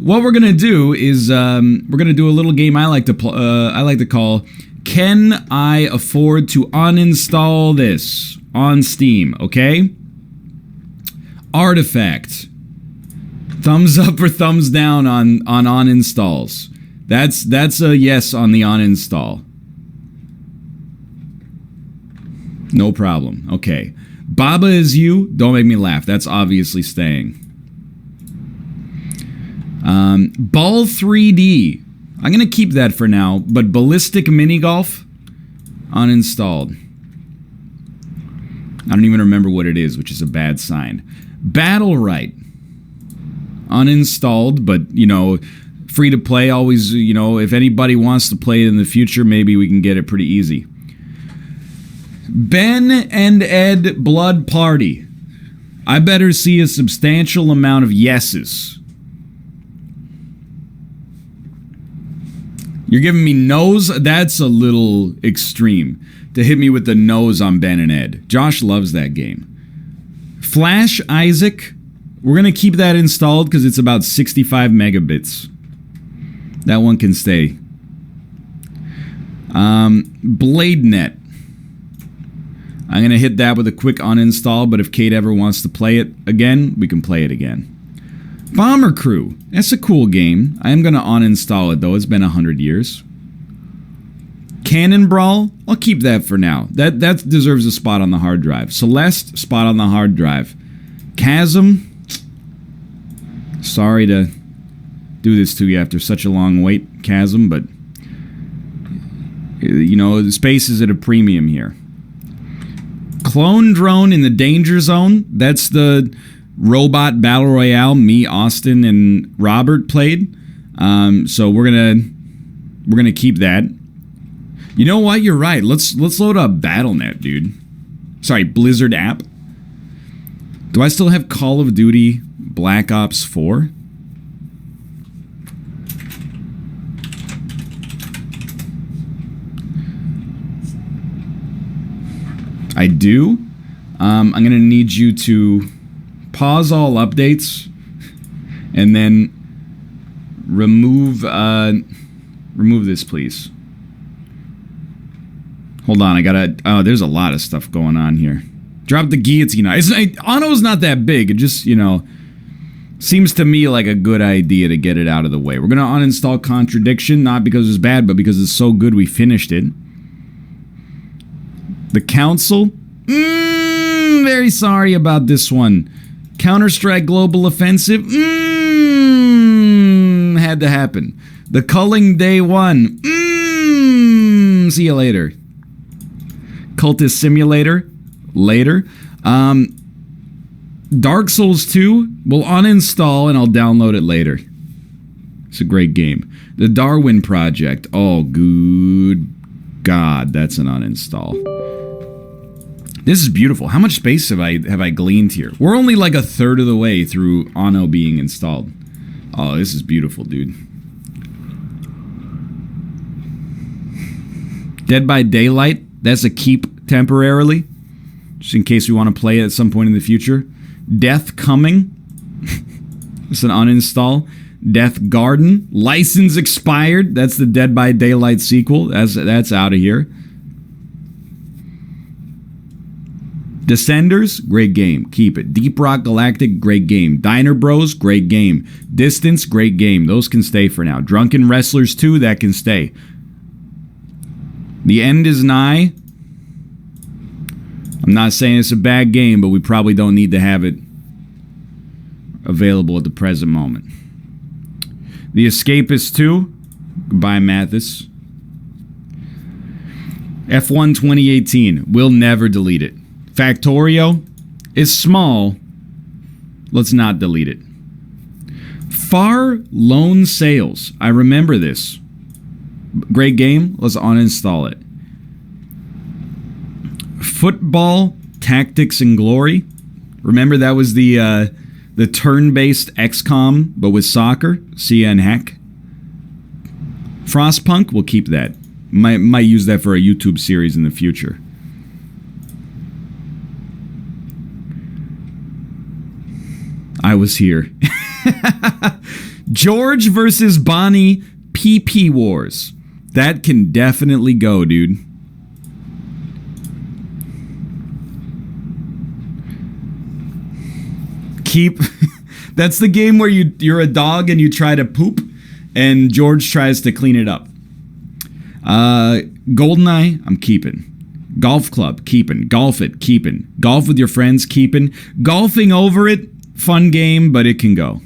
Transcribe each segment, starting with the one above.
what we're gonna do is we're gonna do a little game I like to call "Can I Afford to Uninstall This?" on Steam. Okay. Artifact. Thumbs up or thumbs down on uninstalls. That's a yes on the uninstall. No problem. Okay. Baba Is You. Don't make me laugh. That's obviously staying. Ball 3D. I'm going to keep that for now, but Ballistic Mini Golf, uninstalled. I don't even remember what it is, which is a bad sign. Battle Right, uninstalled, but, you know, free to play. Always, you know, if anybody wants to play it in the future, maybe we can get it pretty easy. Ben and Ed Blood Party. I better see a substantial amount of yeses. You're giving me no's? That's a little extreme to hit me with the no's on Ben and Ed. Josh loves that game. Flash Isaac. We're going to keep that installed because it's about 65 megabits. That one can stay. BladeNet. I'm going to hit that with a quick uninstall, but if Kate ever wants to play it again, we can play it again. Bomber Crew. That's a cool game. I am going to uninstall it, though. It's been 100 years. Cannon Brawl. I'll keep that for now. That deserves a spot on the hard drive. Celeste, spot on the hard drive. Chasm. Sorry to do this to you after such a long wait, Chasm, but, you know, the space is at a premium here. Clone Drone in the Danger Zone. That's the robot battle royale me, Austin, and Robert played. So we're gonna keep that. You know what? You're right. Let's load up BattleNet, dude. Sorry, Blizzard app. Do I still have Call of Duty Black Ops 4? I do. I'm going to need you to pause all updates and then remove this, please. Hold on, I gotta... Oh, there's a lot of stuff going on here. Drop the guillotine. Ano's not that big. It just, you know, seems to me like a good idea to get it out of the way. We're going to uninstall Contradiction, not because it's bad, but because it's so good we finished it. The Council. Very sorry about this one. Counter-Strike Global Offensive. Had to happen. The Culling Day 1. See you later. Cultist Simulator. Later. Dark Souls 2. We'll uninstall and I'll download it later. It's a great game. The Darwin Project. Oh, good God. That's an uninstall. This is beautiful. How much space have I gleaned here? We're only like a third of the way through Ano being installed. Oh, this is beautiful, dude. Dead by Daylight. That's a keep temporarily, just in case we want to play it at some point in the future. Death Coming. It's an uninstall. Death Garden. License expired. That's the Dead by Daylight sequel. That's out of here. Descenders, great game. Keep it. Deep Rock Galactic, great game. Diner Bros, great game. Distance, great game. Those can stay for now. Drunken Wrestlers 2, that can stay. The End is Nigh. I'm not saying it's a bad game, but we probably don't need to have it available at the present moment. The Escapist 2. Goodbye, Mathis. F1 2018. We'll never delete it. Factorio is small. Let's not delete it. Far Lone Sales. I remember this. Great game. Let's uninstall it. Football Tactics and Glory. Remember that was the turn-based XCOM, but with soccer. CN Heck. Frostpunk. We'll keep that. Might use that for a YouTube series in the future. I was here. George versus Bonnie PP Wars. That can definitely go, dude. Keep. That's the game where you're a dog and you try to poop, and George tries to clean it up. Goldeneye, I'm keeping. Golf club, keeping. Golf it, keeping. Golf with your friends, keeping. Golfing over it, fun game, but it can go.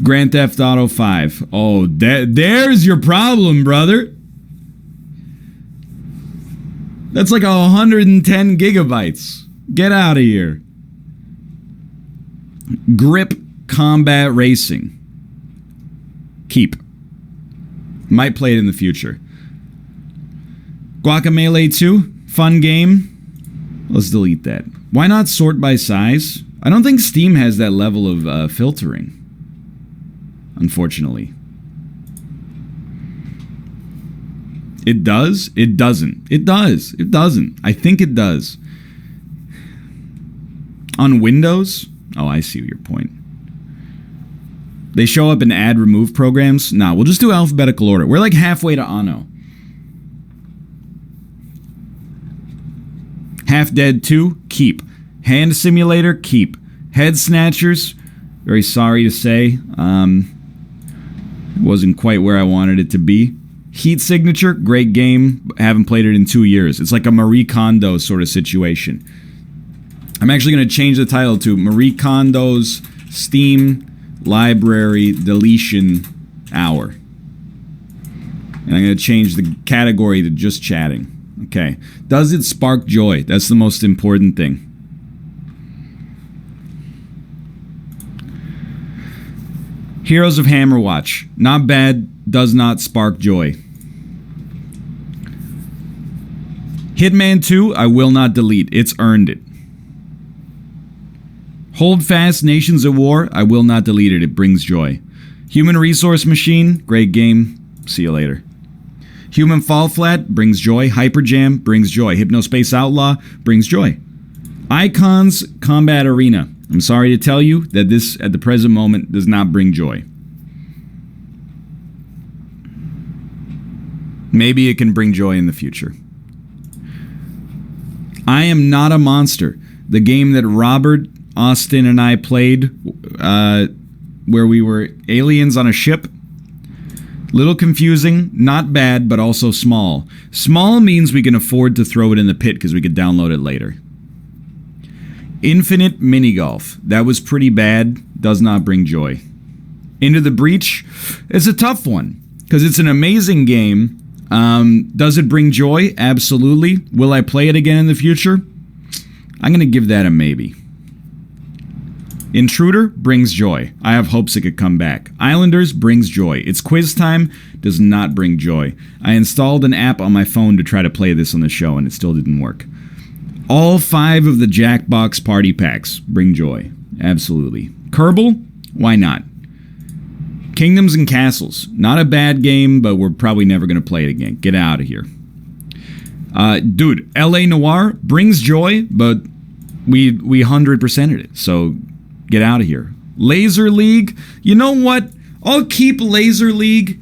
Grand Theft Auto 5. Oh, there's your problem, brother. That's like 110 gigabytes. Get out of here. Grip Combat Racing. Keep. Might play it in the future. Guacamelee 2. Fun game. Let's delete that. Why not sort by size? I don't think Steam has that level of filtering. Unfortunately. It does? It doesn't. It does. It doesn't. I think it does. On Windows? Oh, I see your point. They show up in add remove programs? Nah, we'll just do alphabetical order. We're like halfway to Anno. Half Dead 2, keep. Hand Simulator, keep. Head Snatchers, very sorry to say. Wasn't quite where I wanted it to be. Heat Signature, great game. Haven't played it in 2 years. It's like a Marie Kondo sort of situation. I'm actually going to change the title to Marie Kondo's Steam Library Deletion Hour. And I'm going to change the category to just chatting. Okay. Does it spark joy? That's the most important thing. Heroes of Hammerwatch. Not bad. Does not spark joy. Hitman 2, I will not delete. It's earned it. Hold Fast, Nations at War, I will not delete it. It brings joy. Human Resource Machine, great game. See you later. Human Fall Flat, brings joy. Hyper Jam, brings joy. Hypnospace Outlaw, brings joy. Icons Combat Arena. I'm sorry to tell you that this, at the present moment, does not bring joy. Maybe it can bring joy in the future. I Am Not a Monster. The game that Robert, Austin, and I played where we were aliens on a ship. Little confusing, not bad, but also small. Small means we can afford to throw it in the pit because we could download it later. Infinite Mini Golf. That was pretty bad. Does not bring joy. Into the Breach. It's a tough one because it's an amazing game. Does it bring joy? Absolutely. Will I play it again in the future? I'm going to give that a maybe. Intruder brings joy. I have hopes it could come back. Islanders brings joy. It's quiz time. Does not bring joy. I installed an app on my phone to try to play this on the show and it still didn't work. All 5 of the Jackbox party packs bring joy. Absolutely. Kerbal? Why not? Kingdoms and Castles. Not a bad game, but we're probably never going to play it again. Get out of here. Dude, LA Noire brings joy, but we 100%ed it. So get out of here. Laser League. You know what? I'll keep Laser League.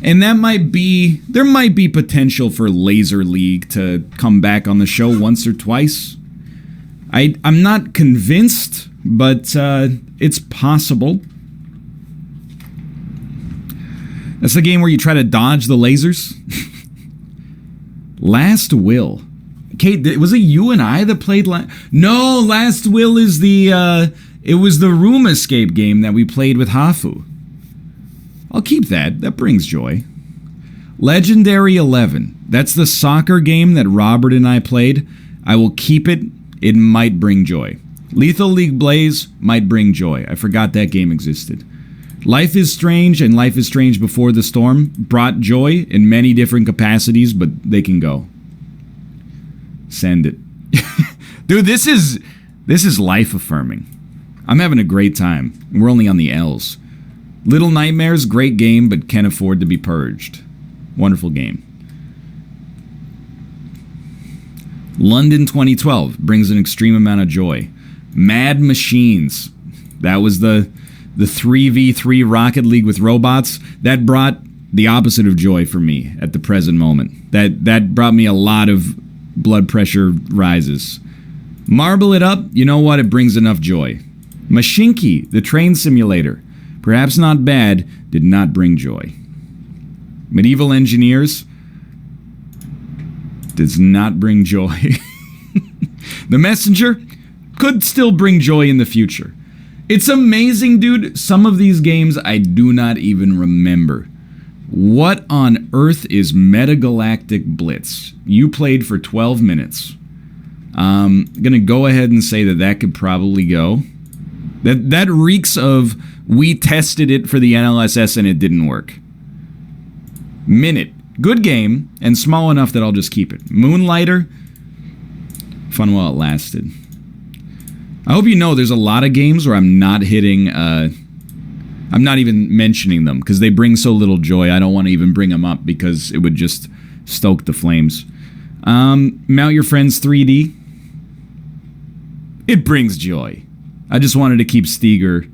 And there might be potential for Laser League to come back on the show once or twice. I'm not convinced, but it's possible. That's the game where you try to dodge the lasers. Last Will. Kate, was it you and I that played No, Last Will is it was the room escape game that we played with Hafu. I'll keep that. That brings joy. Legendary 11. That's the soccer game that Robert and I played. I will keep it. It might bring joy. Lethal League Blaze might bring joy. I forgot that game existed. Life is Strange and Life is Strange Before the Storm brought joy in many different capacities, but they can go. Send it. Dude, this is life affirming. I'm having a great time. We're only on the L's. Little Nightmares, great game, but can't afford to be purged. Wonderful game. London 2012 brings an extreme amount of joy. Mad Machines. That was the the 3v3 Rocket League with robots, that brought the opposite of joy for me at the present moment. That brought me a lot of blood pressure rises. Marble It Up, you know what? It brings enough joy. Mashinki, the train simulator, perhaps not bad, did not bring joy. Medieval Engineers does not bring joy. The Messenger could still bring joy in the future. It's amazing, dude. Some of these games I do not even remember. What on earth is Metagalactic Blitz? You played for 12 minutes. I'm going to go ahead and say that could probably go. That reeks of we tested it for the NLSS and it didn't work. Minute. Good game, and small enough that I'll just keep it. Moonlighter. Fun while it lasted. I hope you know there's a lot of games where I'm not hitting... I'm not even mentioning them, because they bring so little joy. I don't want to even bring them up, because it would just stoke the flames. Mount Your Friends 3D. It brings joy. I just wanted to keep Steger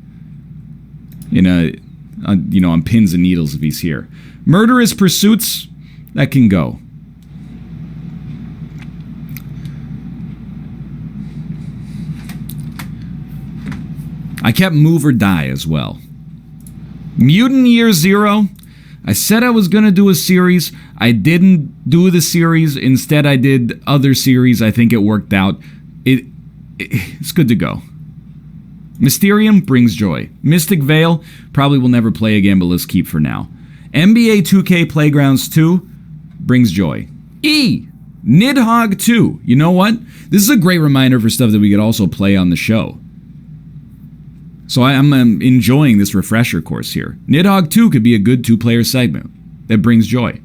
on pins and needles if he's here. Murderous Pursuits, that can go. I kept Move or Die as well. Mutant Year Zero, I said I was going to do a series. I didn't do the series. Instead, I did other series. I think it worked out. It's good to go. Mysterium brings joy. Mystic Veil, probably will never play again, but let's keep for now. NBA 2K Playgrounds 2 brings joy. Nidhogg 2. You know what? This is a great reminder for stuff that we could also play on the show. So I'm enjoying this refresher course here. Nidhogg 2 could be a good 2-player segment that brings joy.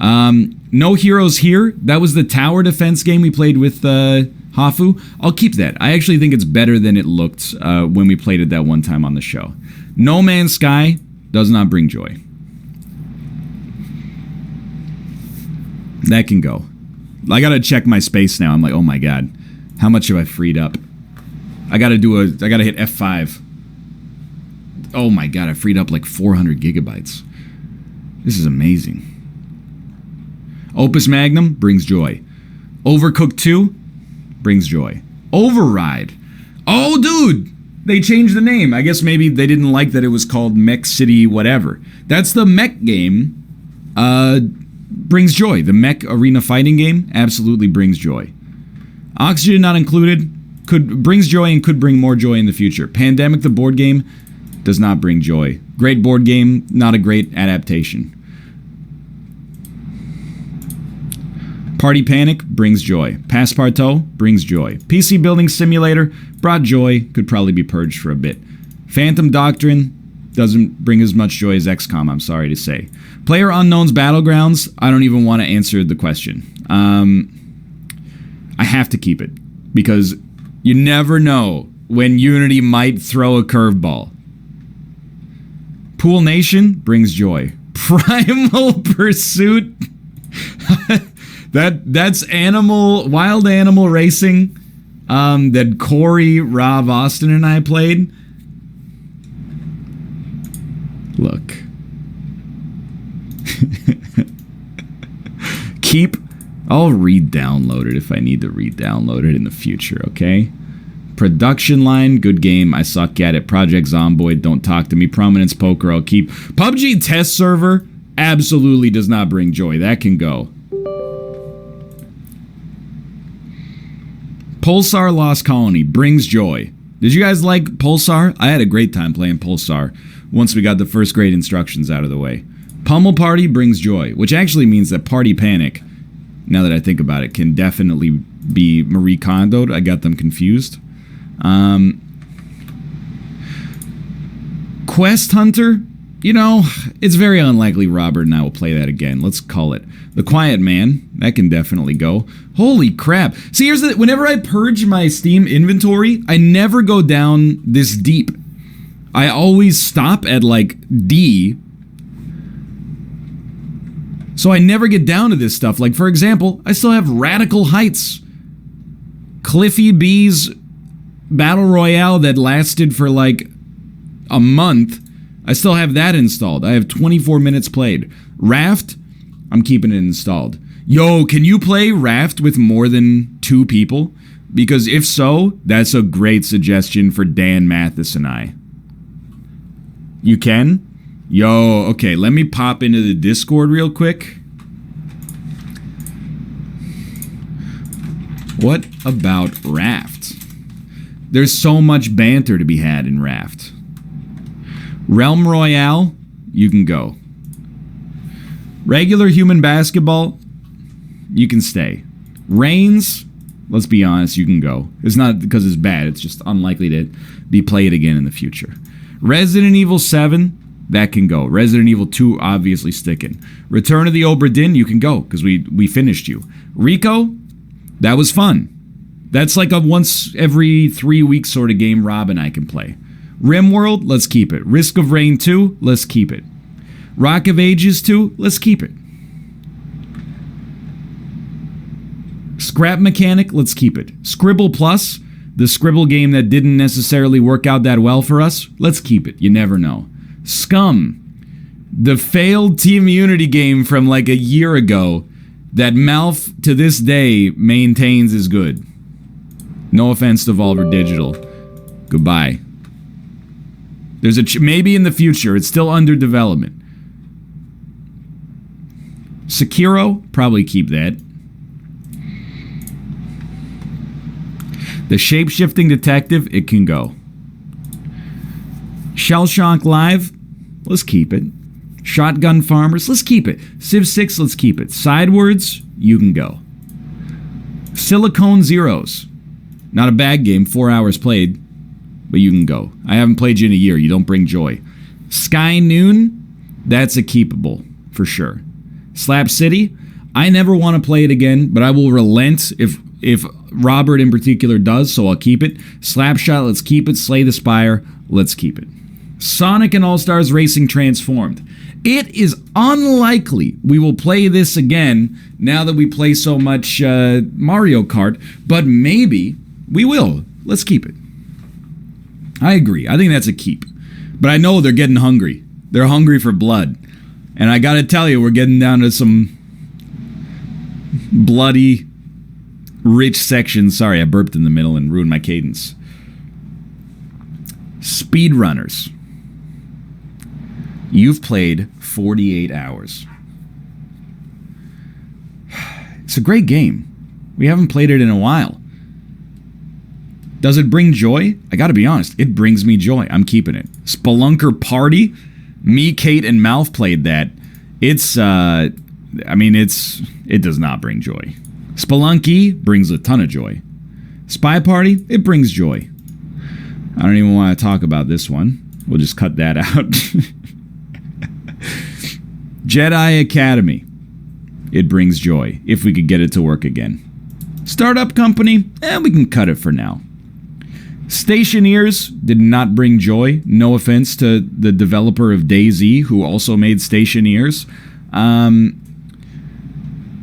No Heroes Here. That was the tower defense game we played with Hafu. I'll keep that. I actually think it's better than it looked when we played it that one time on the show. No Man's Sky does not bring joy. That can go. I gotta check my space now. I'm like, oh my god, how much have I freed up? I gotta hit F5. Oh my god, I freed up like 400 gigabytes. This is amazing. Opus Magnum brings joy. Overcooked 2 brings joy. Override. Oh, dude! They changed the name. I guess maybe they didn't like that it was called Mech City whatever. That's the mech game. Brings joy. The mech arena fighting game absolutely brings joy. Oxygen not included. Brings joy and could bring more joy in the future. Pandemic the board game does not bring joy. Great board game, not a great adaptation. Party Panic brings joy. Passepartout brings joy. PC Building Simulator brought joy, could probably be purged for a bit. Phantom Doctrine doesn't bring as much joy as XCOM, I'm sorry to say. Player Unknown's Battlegrounds, I don't even want to answer the question. I have to keep it, because you never know when Unity might throw a curveball. Pool Nation brings joy. Primal Pursuit, that's wild animal racing that Corey, Rob, Austin, and I played. Look. I'll re-download it if I need to re-download it in the future, okay? Production Line, good game. I suck at it. Project Zomboid, don't talk to me. Prominence Poker, I'll keep. PUBG Test Server absolutely does not bring joy. That can go. Pulsar Lost Colony brings joy. Did you guys like Pulsar? I had a great time playing Pulsar once we got the first grade instructions out of the way. Pummel Party brings joy, which actually means that Party Panic, now that I think about it, can definitely be Marie Kondo. I got them confused. Quest Hunter, it's very unlikely Robert and I will play that again. Let's call it. The Quiet Man, that can definitely go. Holy crap. See, here's whenever I purge my Steam inventory, I never go down this deep. I always stop at like D. So I never get down to this stuff. Like, for example, I still have Radical Heights. Cliffy B's Battle Royale that lasted for like a month. I still have that installed. I have 24 minutes played. Raft, I'm keeping it installed. Yo, can you play Raft with more than 2 people? Because if so, that's a great suggestion for Dan Mathis and I. You can? Yo, okay, let me pop into the Discord real quick. What about Raft? There's so much banter to be had in Raft. Realm Royale, you can go. Regular human basketball, you can stay. Reigns, let's be honest, you can go. It's not because it's bad, it's just unlikely to be played again in the future. Resident Evil 7, that can go. Resident Evil 2, obviously sticking. Return of the Obra Dinn, you can go, because we finished you. Rico, that was fun. That's like a once every 3 weeks sort of game Rob and I can play. RimWorld, let's keep it. Risk of Rain 2, let's keep it. Rock of Ages 2, let's keep it. Scrap Mechanic, let's keep it. Scribble Plus, the Scribble game that didn't necessarily work out that well for us, let's keep it. You never know. Scum, the failed Team Unity game from like a year ago that Malf to this day maintains is good. No offense to Volver Digital. Goodbye. There's a maybe in the future. It's still under development. Sekiro, probably keep that. The Shape-Shifting Detective, it can go. Shellshock Live, let's keep it. Shotgun Farmers, let's keep it. Civ 6, let's keep it. Sidewards, you can go. Silicone Zeros, not a bad game, 4 hours played, but you can go. I haven't played you in a year, you don't bring joy. Sky Noon, that's a keepable, for sure. Slap City, I never want to play it again, but I will relent if Robert in particular does, so I'll keep it. Slapshot, let's keep it. Slay the Spire, let's keep it. Sonic and All-Stars Racing Transformed. It is unlikely we will play this again now that we play so much Mario Kart, but maybe we will. Let's keep it. I agree. I think that's a keep. But I know they're getting hungry. They're hungry for blood. And I gotta tell you, we're getting down to some bloody, rich sections. Sorry, I burped in the middle and ruined my cadence. Speedrunners. You've played 48 hours. It's a great game. We haven't played it in a while. Does it bring joy? I gotta be honest, it brings me joy. I'm keeping it. Spelunker Party. Me, Kate, and Malf played that. It does not bring joy. Spelunky brings a ton of joy. Spy Party, it brings joy. I don't even want to talk about this one. We'll just cut that out. Jedi Academy, it brings joy, if we could get it to work again. Startup Company, we can cut it for now. Stationeers did not bring joy. No offense to the developer of DayZ, who also made Stationeers.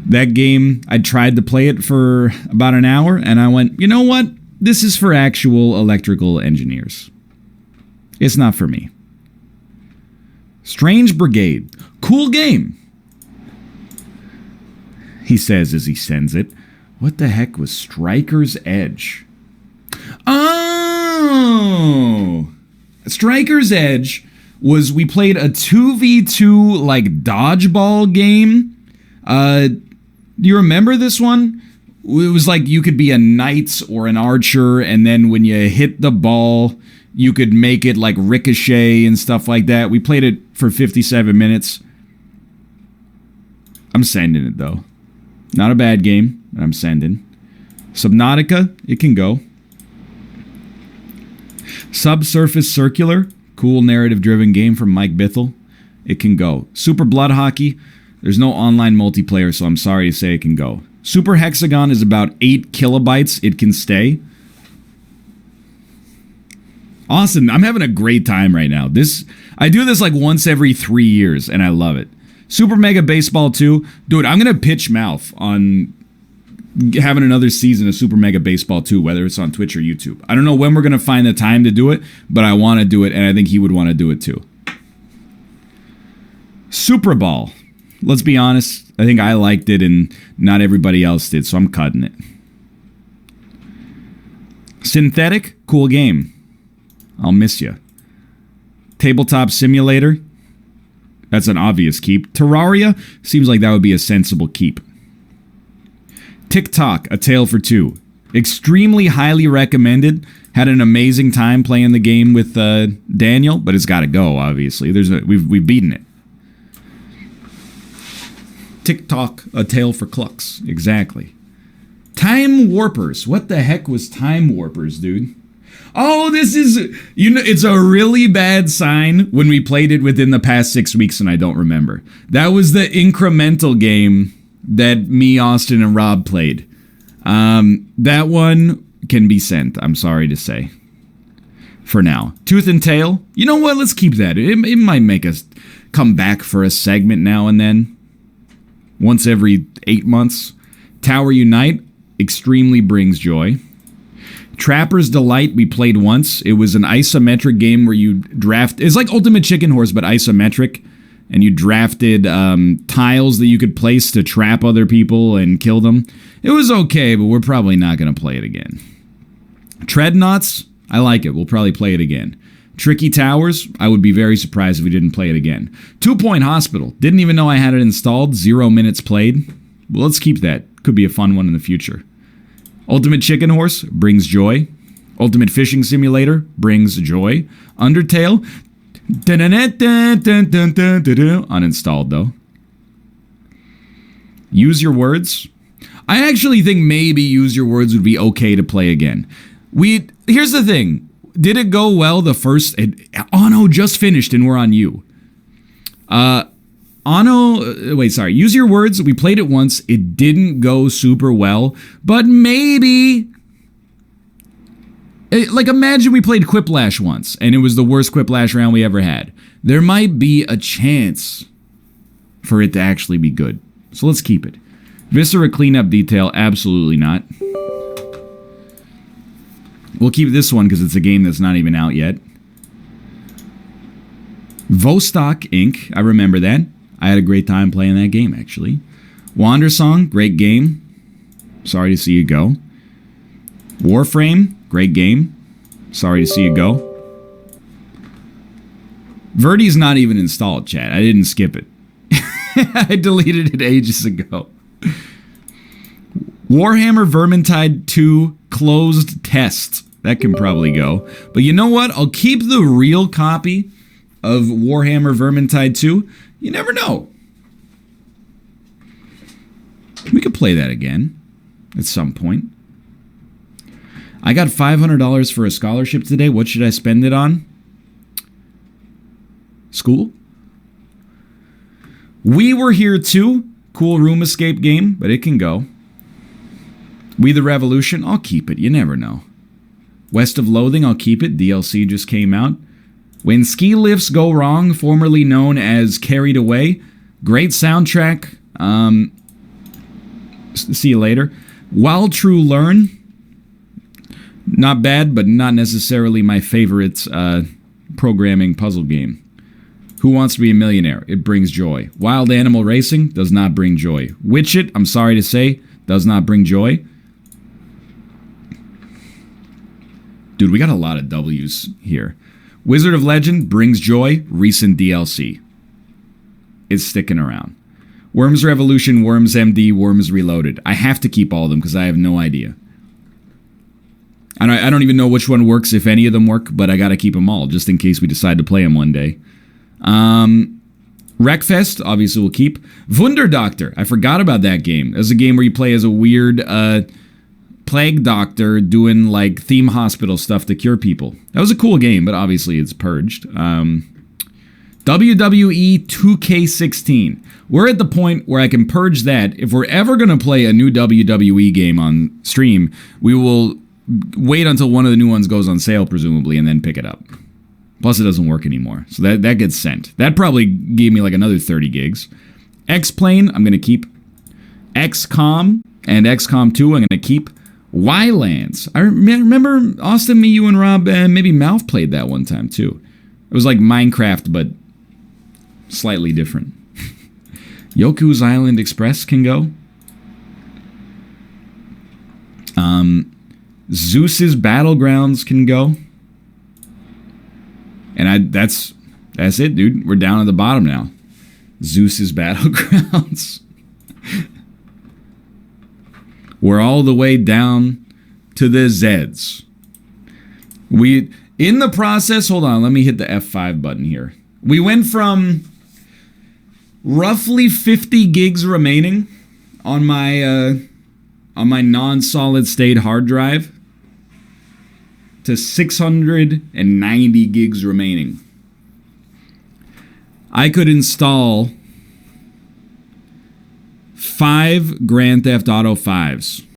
That game, I tried to play it for about an hour, and I went, you know what? This is for actual electrical engineers. It's not for me. Strange Brigade. Cool game. He says as he sends it. What the heck was Striker's Edge? Oh! Striker's Edge was, we played a 2v2 like dodgeball game. Do you remember this one? It was like you could be a knight or an archer, and then when you hit the ball, you could make it like ricochet and stuff like that. We played it for 57 minutes. I'm sending it though. Not a bad game. I'm sending. Subnautica, it can go. Subsurface Circular, cool narrative-driven game from Mike Bithell. It can go. Super Blood Hockey, there's no online multiplayer, so I'm sorry to say it can go. Super Hexagon is about 8 kilobytes. It can stay. Awesome. I'm having a great time right now. I do this like once every 3 years, and I love it. Super Mega Baseball 2. Dude, I'm going to pitch Malf on having another season of Super Mega Baseball 2, whether it's on Twitch or YouTube. I don't know when we're going to find the time to do it, but I want to do it, and I think he would want to do it too. Super Ball. Let's be honest, I think I liked it and not everybody else did, so I'm cutting it. Synthetic, cool game. I'll miss you. Tabletop Simulator, that's an obvious keep. Terraria, seems like that would be a sensible keep. TikTok, A Tale for Two. Extremely highly recommended. Had an amazing time playing the game with Daniel, but it's got to go, obviously. We've beaten it. TikTok, A Tale for Clucks. Exactly. Time Warpers. What the heck was Time Warpers, dude? Oh, this is... it's a really bad sign when we played it within the past 6 weeks and I don't remember. That was the incremental game that me, Austin, and Rob played. That one can be sent, I'm sorry to say. For now. Tooth and Tail. You know what? Let's keep that. It might make us come back for a segment now and then. Once every 8 months. Tower Unite. Extremely brings joy. Trapper's Delight, we played once. It was an isometric game where you draft... It's like Ultimate Chicken Horse, but isometric. And you drafted tiles that you could place to trap other people and kill them. It was okay, but we're probably not going to play it again. Treadnoughts, I like it. We'll probably play it again. Tricky Towers, I would be very surprised if we didn't play it again. 2 Point Hospital, didn't even know I had it installed. 0 minutes played. Well, let's keep that. Could be a fun one in the future. Ultimate Chicken Horse brings joy. Ultimate Fishing Simulator brings joy. Undertale, uninstalled though. Use Your Words. I actually think maybe Use Your Words would be okay to play again. Here's the thing. Did it go well the first... Anno just finished and we're on you. Use Your Words. We played it once. It didn't go super well, but maybe... imagine we played Quiplash once, and it was the worst Quiplash round we ever had. There might be a chance for it to actually be good. So let's keep it. Viscera Cleanup Detail, absolutely not. We'll keep this one because it's a game that's not even out yet. Vostok Inc. I remember that. I had a great time playing that game, actually. Wandersong, great game. Sorry to see you go. Warframe, great game. Sorry to see you go. Verdi's not even installed, chat. I didn't skip it. I deleted it ages ago. Warhammer Vermintide 2 closed test. That can probably go. But you know what? I'll keep the real copy of Warhammer Vermintide 2. You never know. We could play that again at some point. I got $500 for a scholarship today. What should I spend it on? School? We Were Here Too. Cool room escape game, but it can go. We the Revolution. I'll keep it. You never know. West of Loathing. I'll keep it. DLC just came out. When Ski Lifts Go Wrong, formerly known as Carried Away. Great soundtrack. See you later. While True Learn. Not bad, but not necessarily my favorite programming puzzle game. Who Wants to Be a Millionaire? It brings joy. Wild Animal Racing does not bring joy. Witch It, I'm sorry to say, does not bring joy. Dude, we got a lot of W's here. Wizard of Legend brings joy. Recent DLC. It's sticking around. Worms Revolution, Worms MD, Worms Reloaded. I have to keep all of them because I have no idea. I don't even know which one works, if any of them work, but I gotta keep them all, just in case we decide to play them one day. Wreckfest, obviously we'll keep. Wunder Doctor, I forgot about that game. That's a game where you play as a weird plague doctor doing like theme hospital stuff to cure people. That was a cool game, but obviously it's purged. WWE 2K16. We're at the point where I can purge that. If we're ever going to play a new WWE game on stream, we will wait until one of the new ones goes on sale, presumably, and then pick it up. Plus, it doesn't work anymore, so that gets sent. That probably gave me like another 30 gigs. X-Plane, I'm going to keep. XCOM, And XCOM 2, I'm going to keep Ylands. I remember Austin, me, you, and Rob, and maybe Mouth played that one time too. It was like Minecraft, but slightly different. Yoku's Island Express can go. Zeus's Battlegrounds can go. And that's it, dude. We're down at the bottom now. Zeus's Battlegrounds. We're all the way down to the Zeds. In the process, hold on, let me hit the F5 button here. We went from roughly 50 gigs remaining on my non-solid state hard drive to 690 gigs remaining. I could install 5 Grand Theft Auto 5s